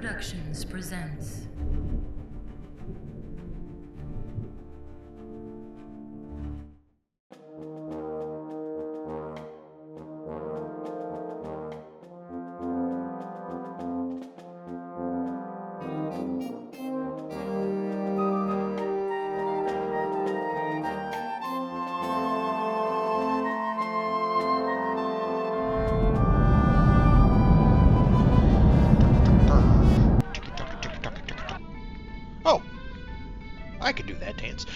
Productions presents. Oh, I could do that dance.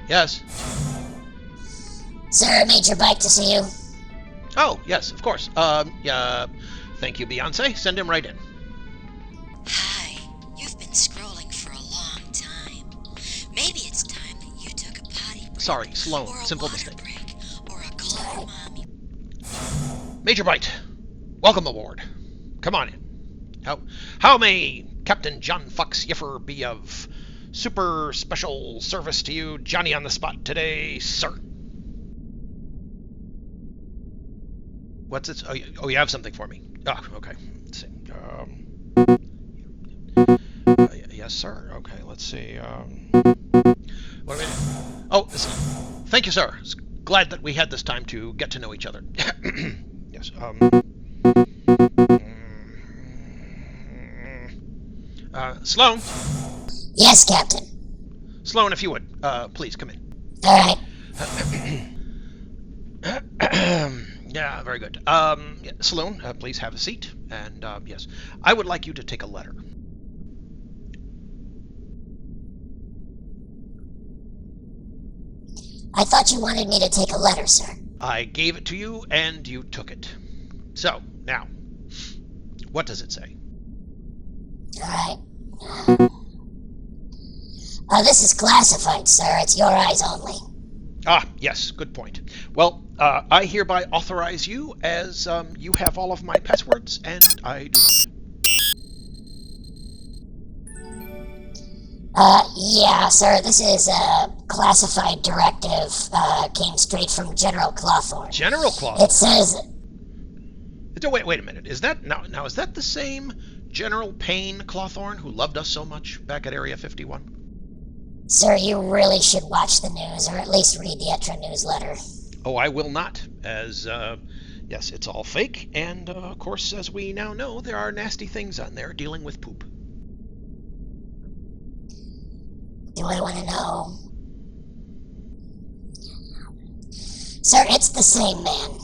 Yes. Sir, Major Bike to see you. Oh, yes, of course. Yeah. Thank you, Beyonce. Send him right in. Hi. You've been scrolling for a long time. Maybe it's time that you took a potty break. Sorry, Sloan. Or a Simple water mistake. break, or a call your mommy. Major Bite, welcome aboard. Come on in. How may Captain John Fox Yiffer be of super special service to you, Johnny on the spot today, sir? What's it? Oh, you have something for me. Oh, okay. Let's see. Yes, sir. Okay, let's see. What do we? Oh, thank you, sir. Glad that we had this time to get to know each other. Yes. Sloan. Yes, Captain. Sloan, if you would, please come in. All right. Yeah, very good. Sloan, please have a seat. And yes, I would like you to take a letter. I thought you wanted me to take a letter, sir. I gave it to you, and you took it. So, now, what does it say? All right. This is classified, sir. It's your eyes only. Ah, yes, good point. Well, I hereby authorize you, as you have all of my passwords, and I do not. Yeah, sir. This is a classified directive. Came straight from General Clawthorne. General Clawthorne? It says... Wait a minute. Is that now? Is that the same General Payne Clawthorne who loved us so much back at Area 51? Sir, you really should watch the news, or at least read the Extra newsletter. Oh, I will not, as, yes, it's all fake, and, of course, as we now know, there are nasty things on there dealing with poop. Do I want to know? Sir, it's the same man.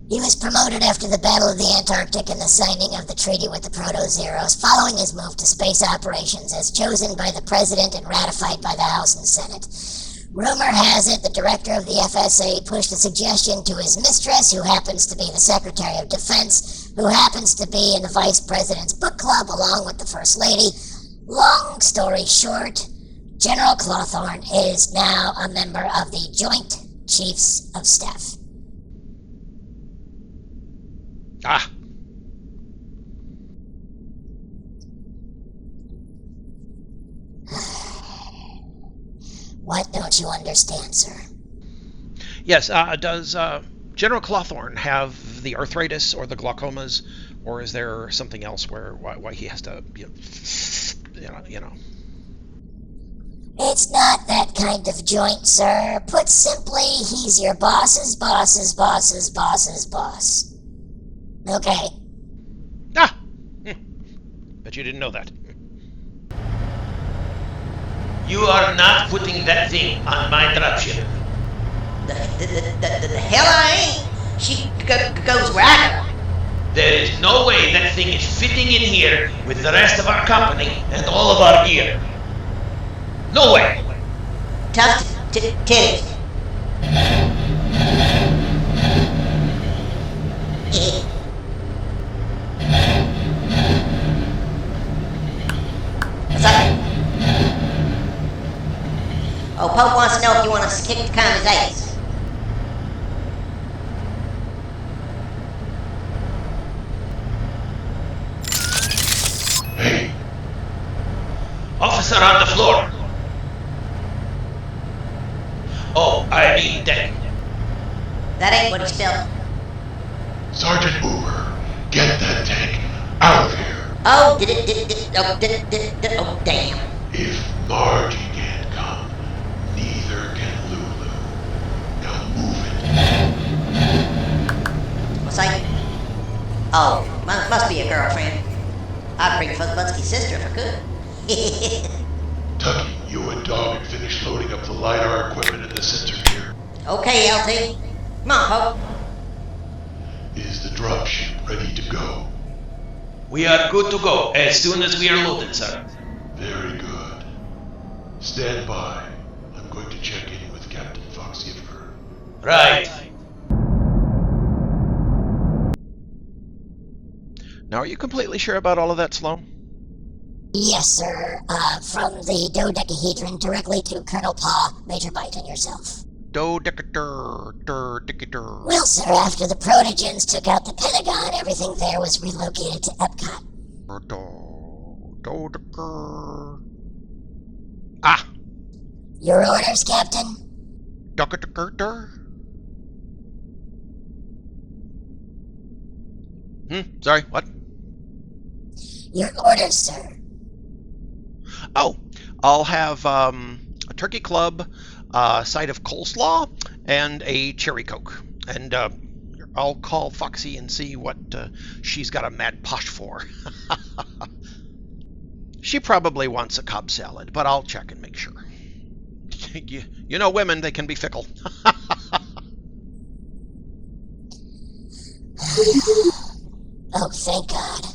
He was promoted after the Battle of the Antarctic and the signing of the treaty with the Proto-Zeros, following his move to space operations as chosen by the President and ratified by the House and Senate. Rumor has it the director of the FSA pushed a suggestion to his mistress, who happens to be the Secretary of Defense, who happens to be in the Vice President's book club along with the First Lady. Long story short, General Clawthorne is now a member of the Joint Chiefs of Staff. Ah. What don't you understand, sir? Yes, does General Clawthorne have the arthritis or the glaucomas, or is there something else why he has to, you know? It's not that kind of joint, sir. Put simply, he's your boss's boss's boss's boss's boss. Okay. Ah! Bet you didn't know that. You are not putting that thing on my dropship. The hell I ain't. She goes where I go. There is no way that thing is fitting in here with the rest of our company and all of our gear. No way. Tough titties. What's up? Oh, Pope wants to know if you want us to kick the commies' ass. Hey. Officer on the floor. Oh, I mean That ain't what he spelled. Sergeant Boomer, get that tank out of here. Oh, oh, damn. If Margie can't come, neither can Lulu. Now move it. What's that? Oh, must be a girlfriend. I'd bring Fuzzbutsky's sister if I could. Tucky, you and Dog had finished loading up the LiDAR equipment in the sensor gear. Okay, LT. Come on, Pope. Is the dropship ready to go? We are good to go as soon as we are loaded, sir. Very good. Stand by. I'm going to check in with Captain Foxyfer. Right. Now, are you completely sure about all of that, Sloan? Yes, sir. From the dodecahedron directly to Colonel Pa, Major Bite, and yourself. Do-dick-a-dur. Well, sir, after the Protogens took out the Pentagon, everything there was relocated to Epcot. Ah! Your orders, Captain? Duck-a-duck-dur. Sorry, what? Your orders, sir. Oh, I'll have a turkey club, a side of coleslaw, and a cherry coke. And I'll call Foxy and see what she's got a mad posh for. She probably wants a Cobb salad, but I'll check and make sure. You know women, they can be fickle. Oh, thank God.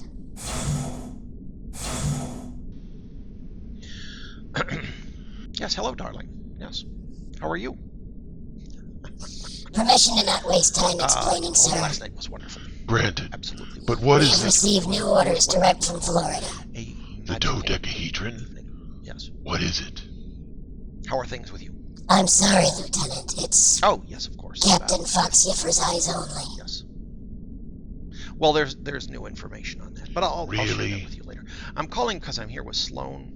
Yes, hello, darling. Yes. How are you? Permission to not waste time explaining, sir. Last night was wonderful. Granted. Absolutely. But what We is have it? received new orders direct from Florida. A The magical dodecahedron? evening. Yes. What is it? How are things with you? I'm sorry, Lieutenant. It's Oh, yes, of course. Captain Foxyfer's eyes only. Yes. Well, there's new information on that, but I'll share that Really? with you later. I'm calling because I'm here with Sloan,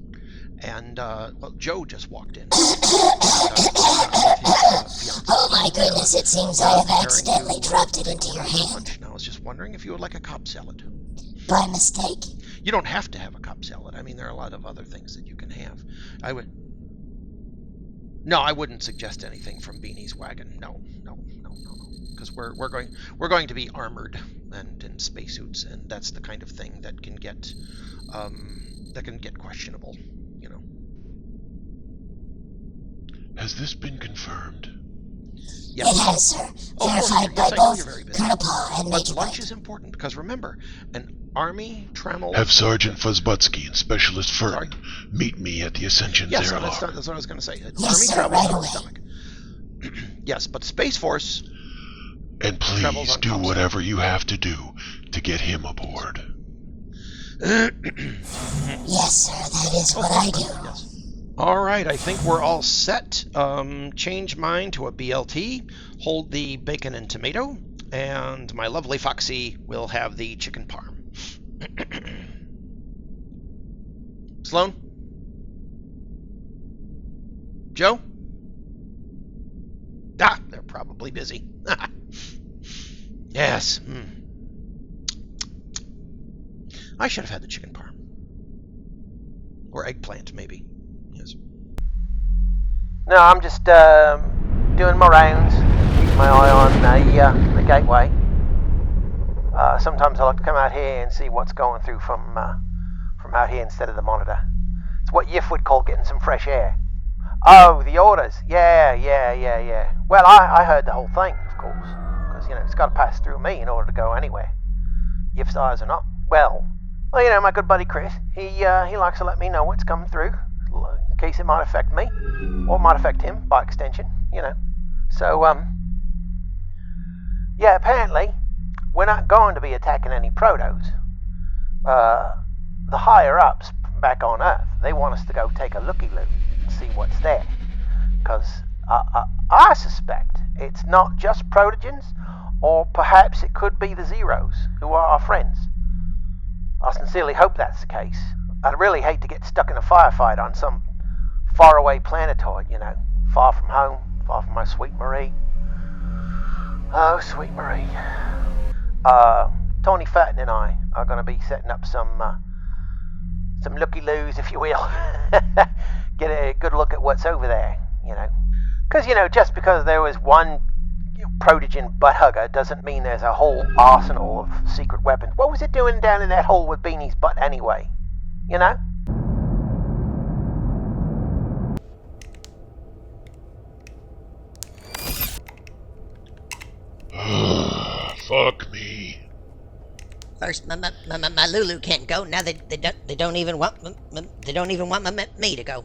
and well, Joe just walked in. Oh my goodness, it seems I have accidentally dropped it into your hand. And I was just wondering if you would like a Cobb salad. By mistake. You don't have to have a Cobb salad. I mean, there are a lot of other things that you can have. No, I wouldn't suggest anything from Beanie's wagon. No. Because we're going to be armored and in spacesuits, and that's the kind of thing that can get questionable, you know. Has this been confirmed? Yes. It has, sir. Oh, Verified yes, by I know both you're very busy. Colonel Pa and But Major lunch Bite. is important because remember, an army trammel. Have Sergeant Fuzzbutsky and Specialist Fern Sorry? meet me at the Ascension's Yes, airlock. that's what I was going to say. Yes, Army sir, travels right on away. the stomach. Yes, but Space Force. And Travels please on do top whatever you have to do to get him aboard. Yes, sir, that is what I do. Yes. All right, I think we're all set. Change mine to a BLT. Hold the bacon and tomato, and my lovely Foxy will have the chicken parm. Sloan? Joe? Ah, they're probably busy. Yes. I should have had the chicken parm. Or eggplant, maybe. Yes. No, I'm just doing my rounds, keeping my eye on the gateway. Sometimes I like to come out here and see what's going through from out here instead of the monitor. It's what Yif would call getting some fresh air. Oh, the orders. Yeah. Well, I heard the whole thing, of course, because, you know, it's got to pass through me in order to go anywhere. Yif's eyes are not. Well, you know, my good buddy Chris, he likes to let me know what's coming through, in case it might affect me, or might affect him, by extension, you know. So, yeah, apparently, we're not going to be attacking any protos. The higher-ups back on Earth, they want us to go take a looky-loo and see what's there. Because I suspect it's not just protogens, or perhaps it could be the Zeros, who are our friends. I sincerely hope that's the case. I'd really hate to get stuck in a firefight on some faraway planetoid, you know, far from home, far from my sweet Marie. Oh, sweet Marie. Tony Fenton and I are going to be setting up some looky-loos, if you will. Get a good look at what's over there, you know. Because, just because there was one protogen butt hugger doesn't mean there's a whole arsenal of secret weapons. What was it doing down in that hole with Beanie's butt anyway? You know? Fuck me. First, my Lulu can't go. Now they don't even want me to go.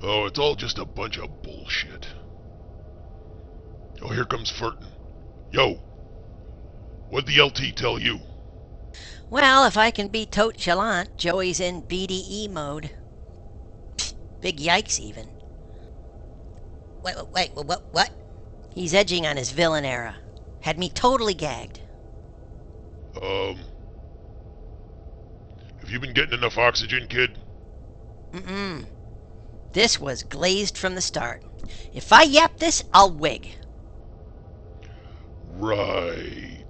Oh, it's all just a bunch of bullshit. Oh, here comes Furton. Yo, what'd the LT tell you? Well, if I can be tote chalant, Joey's in BDE mode. Pfft, big yikes, even. Wait, what? He's edging on his villain era. Had me totally gagged. Have you been getting enough oxygen, kid? Mm-mm. This was glazed from the start. If I yap this, I'll wig. Right.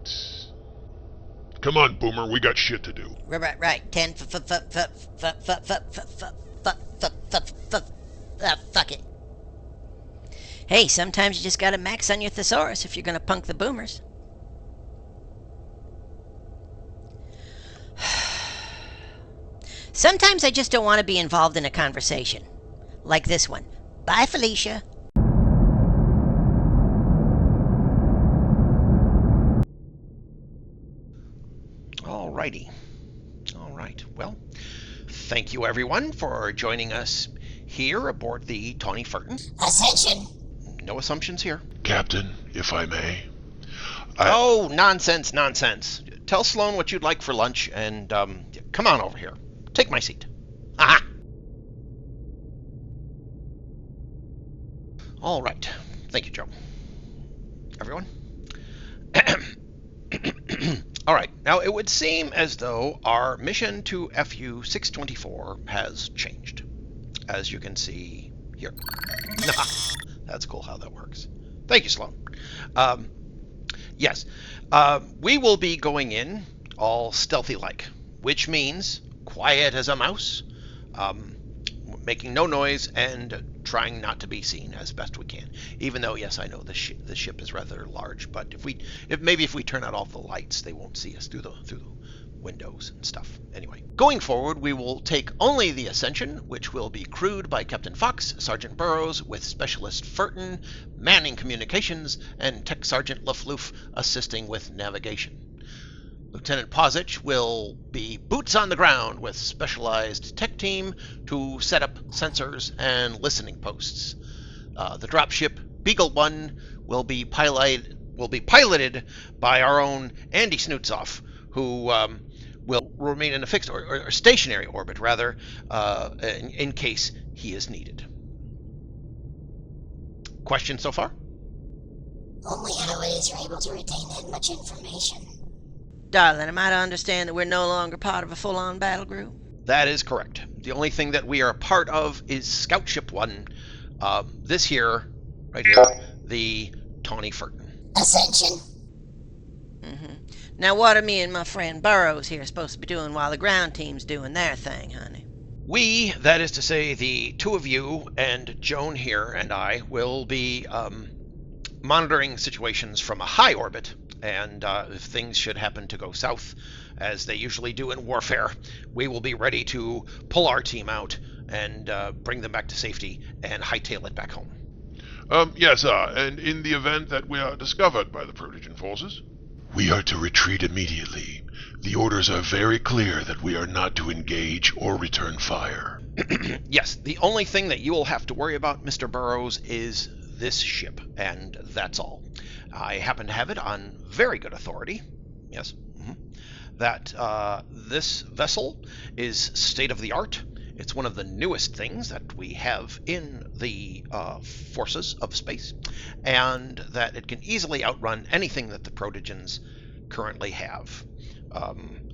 Come on, Boomer, we got shit to do. Right. 10 fuck it. Hey, sometimes you just gotta max on your thesaurus if you're gonna punk the boomers. Sometimes I just don't want to be involved in a conversation. Like this one. Bye, Felicia. Alrighty. Alright, well, thank you everyone for joining us here aboard the Tawny Furton. Ascension. No assumptions here. Captain, if I may. Oh, nonsense. Tell Sloan what you'd like for lunch, and come on over here. Take my seat. Aha! All right. Thank you, Joe. Everyone? All right. Now, it would seem as though our mission to FU-624 has changed, as you can see here. That's cool how that works. Thank you, Sloan. Yes. We will be going in all stealthy-like, which means quiet as a mouse, making no noise, and trying not to be seen as best we can. Even though, yes, I know the ship is rather large, but if we turn out all the lights, they won't see us through the windows and stuff. Anyway, going forward, we will take only the Ascension, which will be crewed by Captain Fox, Sergeant Burroughs, with Specialist Furton manning communications, and Tech Sergeant Luffloof assisting with navigation. Lieutenant Pozich will be boots on the ground with specialized tech team to set up sensors and listening posts. The dropship Beagle 1 will be piloted by our own Andy Snootsoff, who will remain in a fixed or stationary orbit, rather, in case he is needed. Questions so far? Only how it is you're able to retain that much information. Darling, am I to understand that we're no longer part of a full-on battle group? That is correct. The only thing that we are a part of is Scout Ship 1. This here, right here, the Tawny Furton. Ascension. Mm-hmm. Now what are me and my friend Burroughs here supposed to be doing while the ground team's doing their thing, honey? We, that is to say, the two of you and Joan here and I, will be monitoring situations from a high orbit, and if things should happen to go south, as they usually do in warfare, we will be ready to pull our team out and bring them back to safety and hightail it back home. Yes, and in the event that we are discovered by the Protogen forces? We are to retreat immediately. The orders are very clear that we are not to engage or return fire. Yes, the only thing that you will have to worry about, Mr. Burroughs, is this ship, and that's all. I happen to have it on very good authority, yes, that this vessel is state-of-the-art. It's one of the newest things that we have in the forces of space, and that it can easily outrun anything that the Protogens currently have.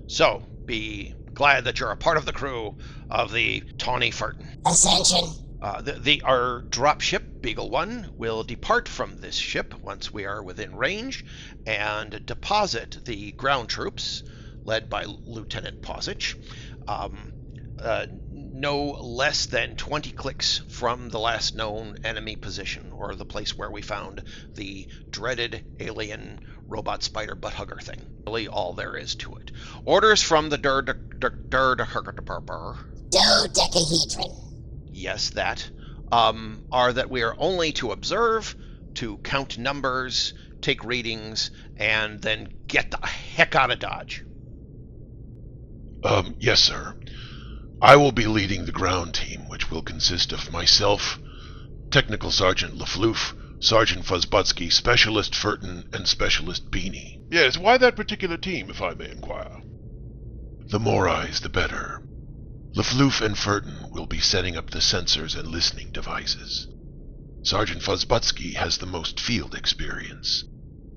So, be glad that you're a part of the crew of the Tawny Furton. Ascension. Our dropship Beagle 1 will depart from this ship once we are within range and deposit the ground troops, led by Lieutenant Posich, no less than 20 clicks from the last known enemy position, or the place where we found the dreaded alien robot spider butt hugger thing. Really all there is to it. Orders from the dodecahedron. Yes, that. Are that we are only to observe, to count numbers, take readings, and then get the heck out of Dodge. Yes, sir. I will be leading the ground team, which will consist of myself, Technical Sergeant Lafloof, Sergeant Fuzzbutsky, Specialist Furton, and Specialist Beanie. Yes, why that particular team, if I may inquire? The more eyes, the better. Lafloof and Furton will be setting up the sensors and listening devices. Sergeant Fuzzbutsky has the most field experience,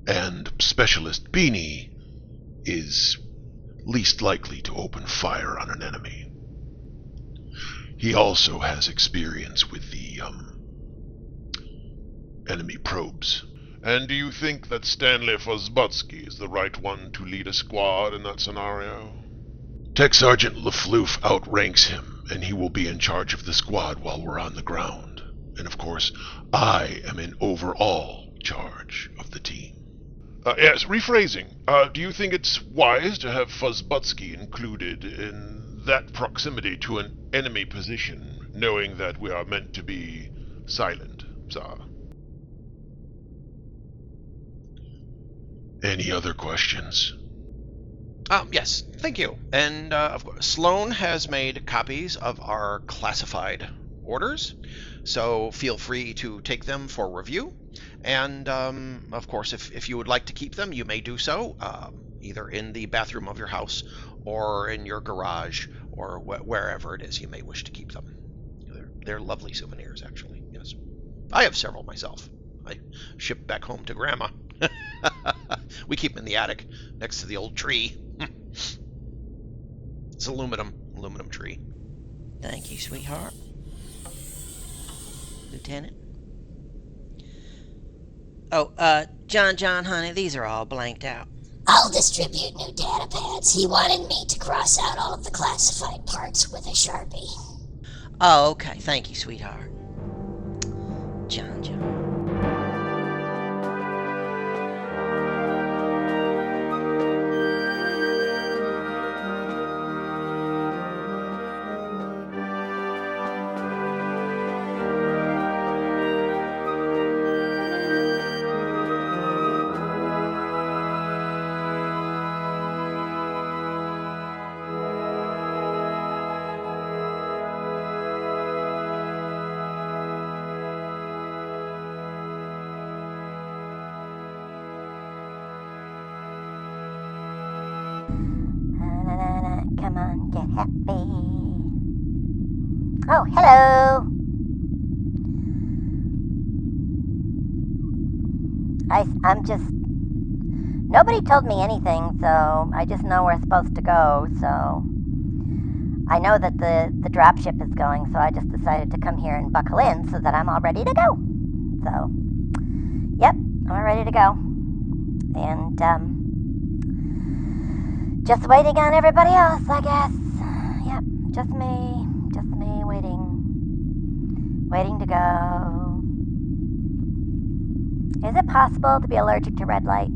and Specialist Beanie is least likely to open fire on an enemy. He also has experience with the, enemy probes. And do you think that Stanley Fuzzbutsky is the right one to lead a squad in that scenario? Tech Sergeant Lafloof outranks him, and he will be in charge of the squad while we're on the ground. And of course, I am in overall charge of the team. Yes, rephrasing. Do you think it's wise to have Fuzzbutsky included in that proximity to an enemy position, knowing that we are meant to be silent, sir? Any other questions? Yes, thank you. And of course, Sloan has made copies of our classified orders, so feel free to take them for review. And of course, if you would like to keep them, you may do so, either in the bathroom of your house or in your garage or wherever it is you may wish to keep them. They're lovely souvenirs, actually. Yes, I have several myself. I ship back home to Grandma. We keep them in the attic next to the old tree. It's aluminum tree. Thank you, sweetheart. Lieutenant. Oh, John, honey, these are all blanked out. I'll distribute new data pads. He wanted me to cross out all of the classified parts with a Sharpie. Oh, okay. Thank you, sweetheart. John. Come on, get happy. Oh, hello. I'm just... Nobody told me anything, so I just know we're supposed to go, so... I know that the dropship is going, so I just decided to come here and buckle in so that I'm all ready to go. So, yep, I'm all ready to go. And, just waiting on everybody else, I guess. Yep, just me waiting to go. Is it possible to be allergic to red light?